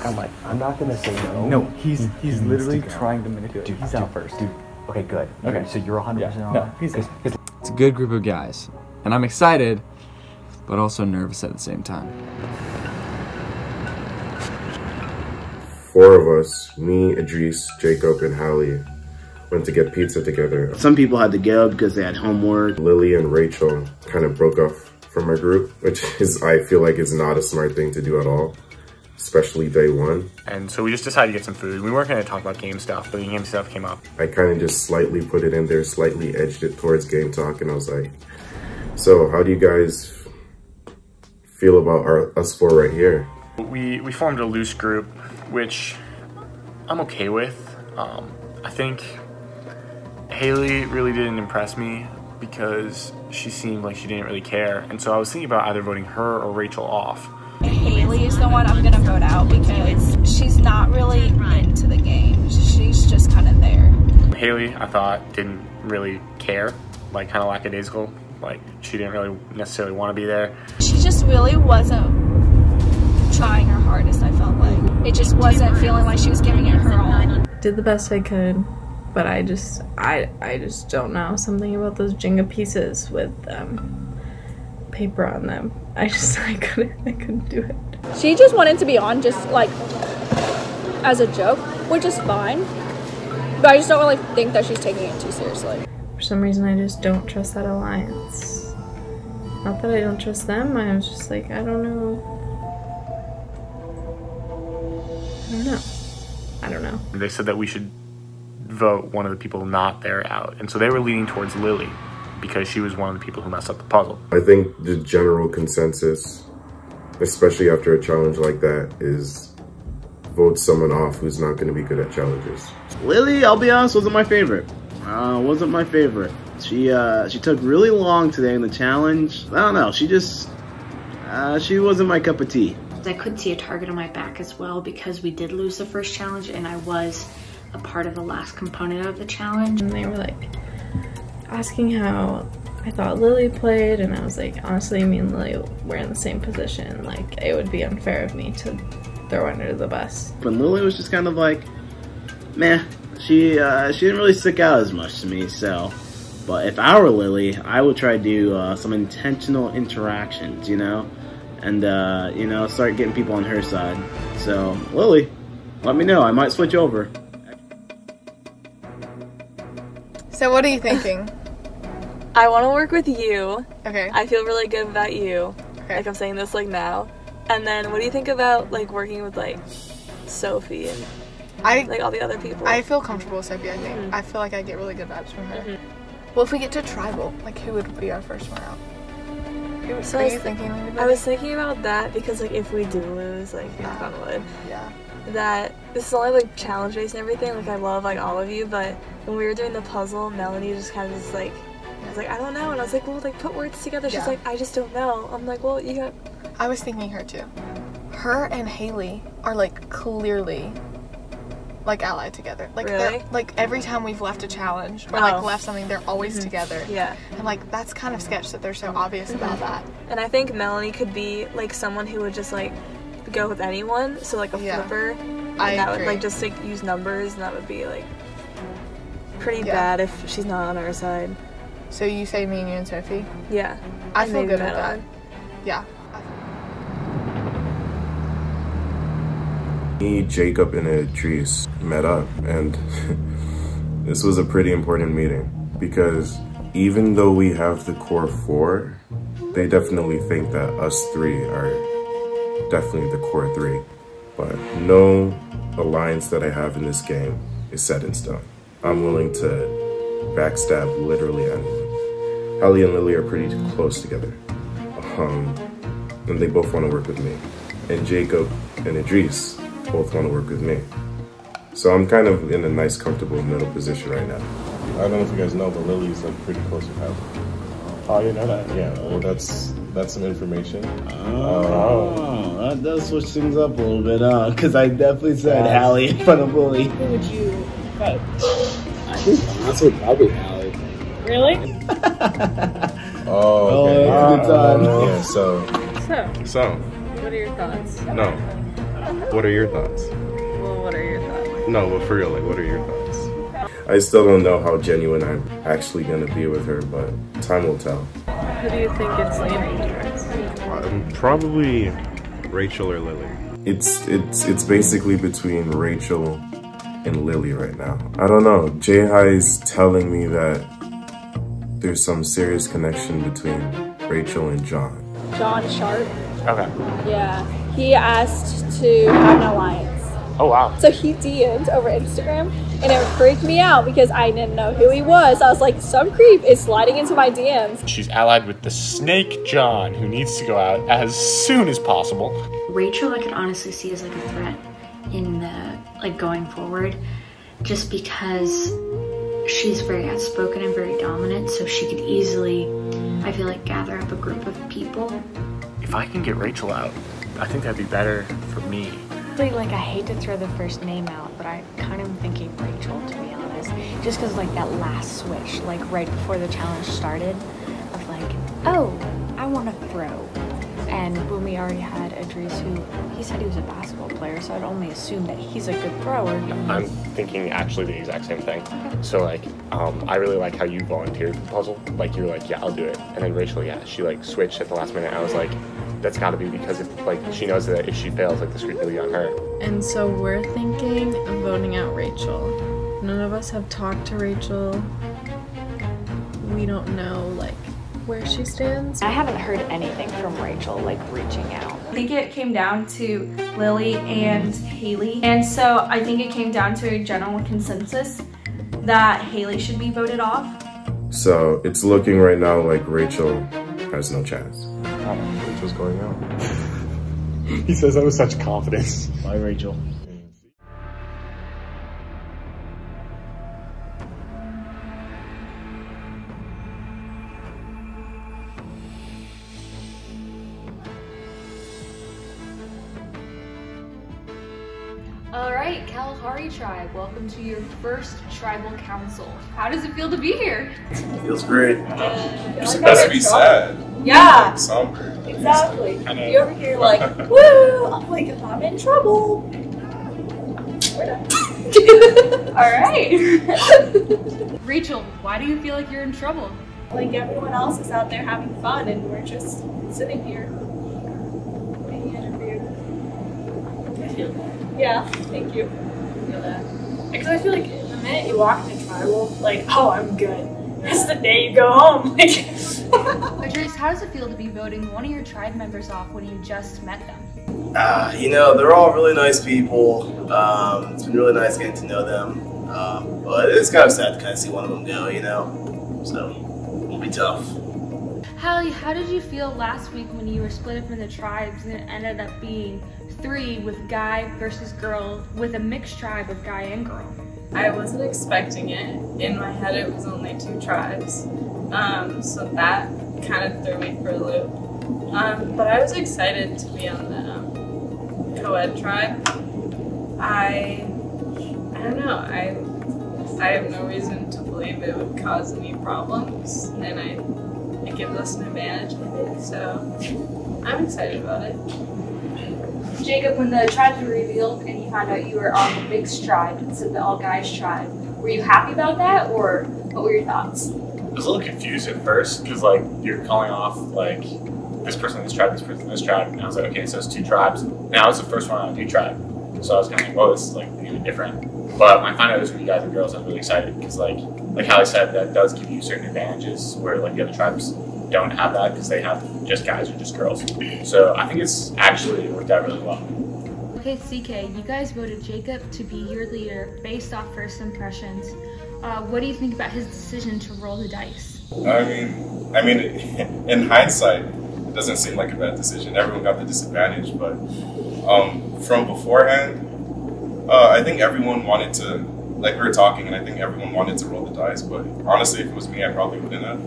I'm like, I'm not gonna say no. No, he's He literally needs to go. trying to manipulate. Dude, He's out first. Dude, okay, good. Okay. So you're 100% on. No, he's in. It's a good group of guys, and I'm excited, but also nervous at the same time. 4 of us, me, Idris, Jacob, and Hallie, went to get pizza together. Some people had to go because they had homework. Lily and Rachel kind of broke off from our group, which is, I feel like, is not a smart thing to do at all, especially day one. And so we just decided to get some food. We weren't going to talk about game stuff, but the game stuff came up. I kind of just slightly put it in there, slightly edged it towards game talk, and I was like, so how do you guys feel about us 4 right here? We formed a loose group, which I'm okay with. I think Haley really didn't impress me because she seemed like she didn't really care. And so I was thinking about either voting her or Rachel off. Haley is the one I'm gonna vote out because she's not really into the game. She's just kind of there. Haley, I thought, didn't really care, like kind of lackadaisical. Like she didn't really necessarily want to be there. She just really wasn't trying her hardest, I felt like. It just wasn't feeling like she was giving it her all. Did the best I could, but I just don't know. Something about those Jenga pieces with paper on them. I couldn't do it. She just wanted to be on just like as a joke, which is fine. But I just don't really think that she's taking it too seriously. For some reason, I just don't trust that alliance. Not that I don't trust them, I was just like, I don't know. I don't know. They said that we should vote one of the people not there out. And so they were leaning towards Lily because she was one of the people who messed up the puzzle. I think the general consensus, especially after a challenge like that, is vote someone off who's not going to be good at challenges. Lily, I'll be honest, wasn't my favorite. Wasn't my favorite. She took really long today in the challenge. I don't know, she just, she wasn't my cup of tea. I could see a target on my back as well because we did lose the first challenge and I was a part of the last component of the challenge. And they were like asking how I thought Lily played, and I was like, honestly, me and Lily were in the same position. Like, it would be unfair of me to throw her under the bus. But Lily was just kind of like, meh. She didn't really stick out as much to me, so. But if I were Lily, I would try to do some intentional interactions, you know? And, you know, start getting people on her side. So, Lily, let me know. I might switch over. So what are you thinking? I want to work with you. Okay. I feel really good about you. Okay. Like I'm saying this like now. And then what do you think about like working with like Sophie and like all the other people. I feel comfortable with Sophie, I think. I feel like I get really good vibes from her. Well, if we get to tribal, like who would be our first one out? So I was thinking about that because like if we do lose, like knock on wood. Yeah. That this is only like challenge based and everything. Like I love like all of you, but when we were doing the puzzle, Melanie just kind of just like I was like I don't know, and I was like, well, like put words together. She's like, I just don't know. I'm like, well, you got. I was thinking her too. Her and Haley are like clearly like allied together. Like really? Like every time we've left a challenge or like left something, they're always together. Yeah. And like that's kind of sketch that they're so obvious about that. And I think Melanie could be like someone who would just like go with anyone. So like a flipper. And that would like just like use numbers, and that would be like pretty bad if she's not on our side. So you say me and you and Sophie? Yeah. I feel good with that. Yeah. Me, Jacob, and Idris met up, and this was a pretty important meeting because even though we have the core 4, they definitely think that us 3 are definitely the core 3. But no alliance that I have in this game is set in stone. I'm willing to backstab literally anyone. Hallie and Lily are pretty close together, and they both want to work with me. And Jacob and Idris both want to work with me. So I'm kind of in a nice, comfortable middle position right now. I don't know if you guys know, but Lily's like pretty close with Hallie. Oh, you know that? Yeah, well that's some information. That does switch things up a little bit, because I definitely said Hallie in front of Lily. Who would you vote? I think honestly probably Hallie. Really? Oh, okay. Yeah, so. What are your thoughts? No. What are your thoughts? Well, what are your thoughts? No, but for real, like, what are your thoughts? I still don't know how genuine I'm actually gonna be with her, but time will tell. Who do you think it's leaning towards? Probably Rachel or Lily. It's basically between Rachel and Lily right now. I don't know. Jai-Hi's telling me that there's some serious connection between Rachel and John. John Sharp. Okay. Yeah. He asked to have an alliance. Oh, wow. So he DM'd over Instagram, and it freaked me out because I didn't know who he was. I was like, some creep is sliding into my DMs. She's allied with the snake John, who needs to go out as soon as possible. Rachel, I could honestly see as like a threat in the, like going forward, just because she's very outspoken and very dominant, so she could easily, I feel like, gather up a group of people. If I can get Rachel out, I think that'd be better for me. Like, I hate to throw the first name out, but I kind of am thinking Rachel, to be honest. Just because, like, that last switch, like, right before the challenge started, of like, oh, I want to throw. And when we already had Idris, who, he said he was a basketball player, so I'd only assume that he's a good thrower. I'm thinking actually the exact same thing. So, like, I really like how you volunteered for the puzzle. Like, you were like, yeah, I'll do it. And then Rachel, yeah, she, like, switched at the last minute. I was like, that's got to be because if, like, she knows that if she fails, like, the screen will be on her. And so we're thinking of voting out Rachel. None of us have talked to Rachel. We don't know, like, where she stands. I haven't heard anything from Rachel, like, reaching out. I think it came down to Lily and Haley. And so I think it came down to a general consensus that Haley should be voted off. So it's looking right now like Rachel has no chance. Rachel's going out. He says that with such confidence. Bye, Rachel. Alright, Kalahari tribe, welcome to your first tribal council. How does it feel to be here? Feels great. It's supposed to be sad. Yeah. Somber. Exactly. You over here like, woo! I'm like, I'm in trouble. We're done. Alright. Rachel, why do you feel like you're in trouble? Like everyone else is out there having fun and we're just sitting here being interviewed. Yeah, thank you. I feel that. Because I feel like the minute you walk into tribal, like, oh, I'm good. That's the day you go home. Like, Idris, how does it feel to be voting one of your tribe members off when you just met them? You know, they're all really nice people. It's been really nice getting to know them. But it's kind of sad to kind of see one of them go, you know? So, it'll be tough. Hallie, how did you feel last week when you were split up into the tribes and it ended up being 3 with guy versus girl with a mixed tribe of guy and girl? I wasn't expecting it. In my head it was only 2 tribes. So that kind of threw me for a loop. But I was excited to be on the co-ed tribe. I don't know, I have no reason to believe it would cause any problems, and it gives us an advantage, I think, so I'm excited about it. Jacob, when the tribes were revealed and you found out you were on the mixed tribe instead of the all guys tribe, were you happy about that, or what were your thoughts? I was a little confused at first because like you're calling off like this person in this tribe, this person in this tribe, and I was like, okay, so it's 2 tribes. Now it's the first one on a new tribe, so I was kind of like, whoa, this is like even different. But when I found out it was for you guys and girls, I was really excited because like Hallie said, that does give you certain advantages where like the other tribes don't have that because they have just guys or just girls. So I think it's actually worked out really well. Okay, CK, you guys voted Jacob to be your leader based off first impressions. What do you think about his decision to roll the dice? I mean, in hindsight, it doesn't seem like a bad decision. Everyone got the disadvantage, but from beforehand, I think everyone wanted to, like we were talking, and I think everyone wanted to roll the dice, but honestly, if it was me, I probably wouldn't have,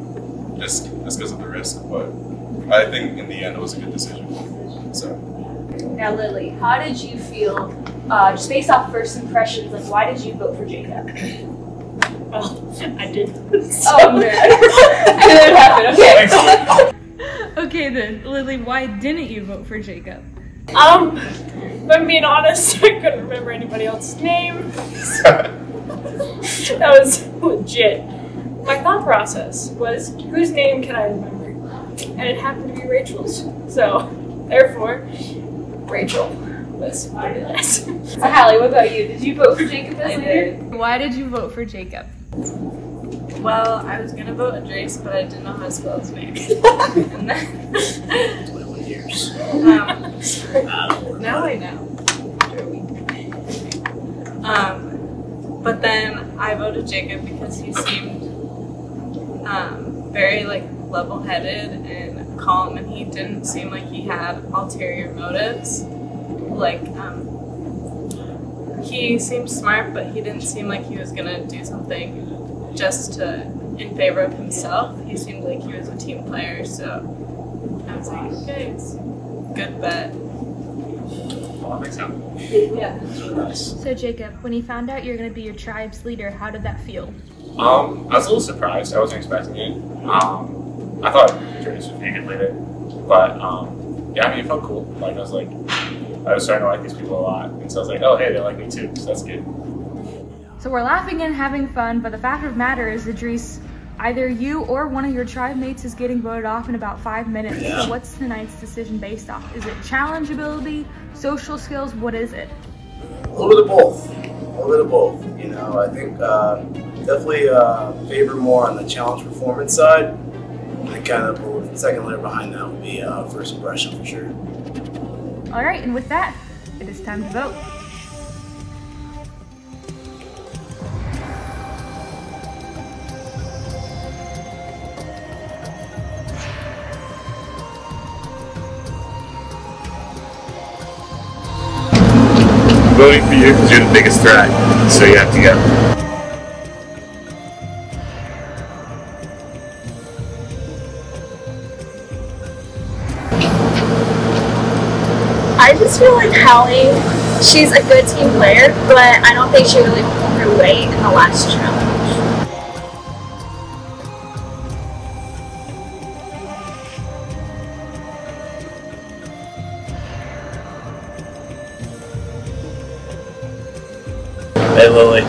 just because of the risk, but I think in the end, it was a good decision, so. Now, Lily, how did you feel, just based off first impressions, like why did you vote for Jacob? Oh, I did. Oh, man. And then it happened, okay. Okay then, Lily, why didn't you vote for Jacob? If I'm being honest, I couldn't remember anybody else's name. That was legit. My thought process was, whose name can I remember? And it happened to be Rachel's. So, therefore, Rachel was my last. So, Hallie, what about you? Did you vote for Jacob as leader? Why did you vote for Jacob? Well, I was gonna vote Idris, but I didn't know how to spell his name. And then 21 years. Now I know. But then I voted Jacob because he seemed very like level-headed and calm, and he didn't seem like he had ulterior motives. Like he seemed smart, but he didn't seem like he was gonna do something just in favor of himself. He seemed like he was a team player, so I was like, okay, it's a good bet. Well, that makes sense. Yeah. That's really nice. So Jacob, when you found out you're going to be your tribe's leader, how did that feel? I was a little surprised. I wasn't expecting it. I thought Idris would be a good leader, but yeah, I mean, it felt cool. Like I was starting to like these people a lot, and so I was like, oh hey, they like me too, so that's good. So we're laughing and having fun, but the fact of the matter is, Idris, either you or one of your tribe mates is getting voted off in about 5 minutes. Yeah. So what's tonight's decision based off? Is it challenge ability, social skills? What is it? A little bit of both. A little bit of both. You know, I think definitely favor more on the challenge performance side. And kind of the second layer behind that would be first impression for sure. All right, and with that, it is time to vote. Voting for you because you're the biggest threat, so you have to go. I just feel like Hallie, she's a good team player, but I don't think she really pulled her weight in the last challenge. Hey Lily,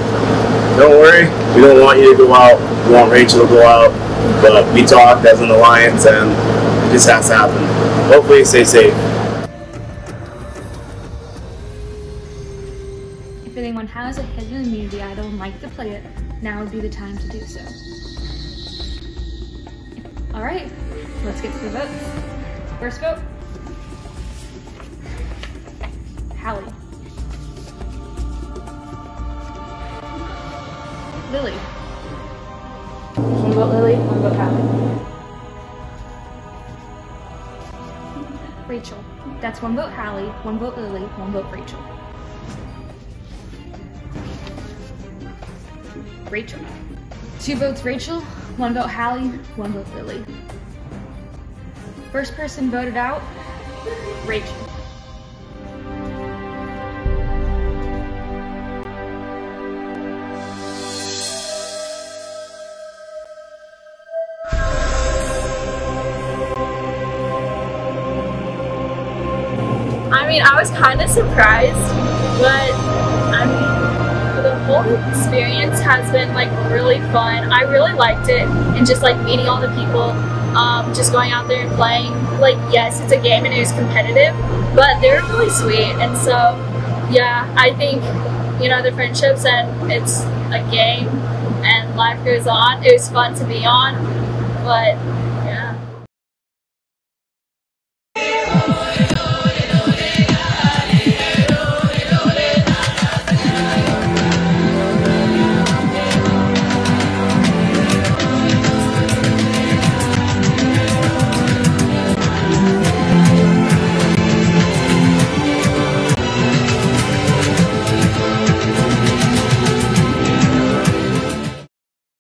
don't worry, we don't want you to go out, we want Rachel to go out, but we talked as an alliance and it just has to happen. Hopefully stay safe. If anyone has a hidden immunity idol and like to play it, now would be the time to do so. All right, let's get to the votes. First vote, Hallie. Lily. One vote Lily, one vote Hallie. Rachel. That's one vote Hallie, one vote Lily, one vote Rachel. Rachel. 2 votes Rachel, 1 vote Hallie, 1 vote Lily. First person voted out, Rachel. I mean, I was kind of surprised, but I mean, the whole experience has been like really fun. I really liked it, and just like meeting all the people, just going out there and playing. Like, yes, it's a game and it was competitive, but they were really sweet. And so, yeah, I think, you know, the friendships, and it's a game and life goes on. It was fun to be on, but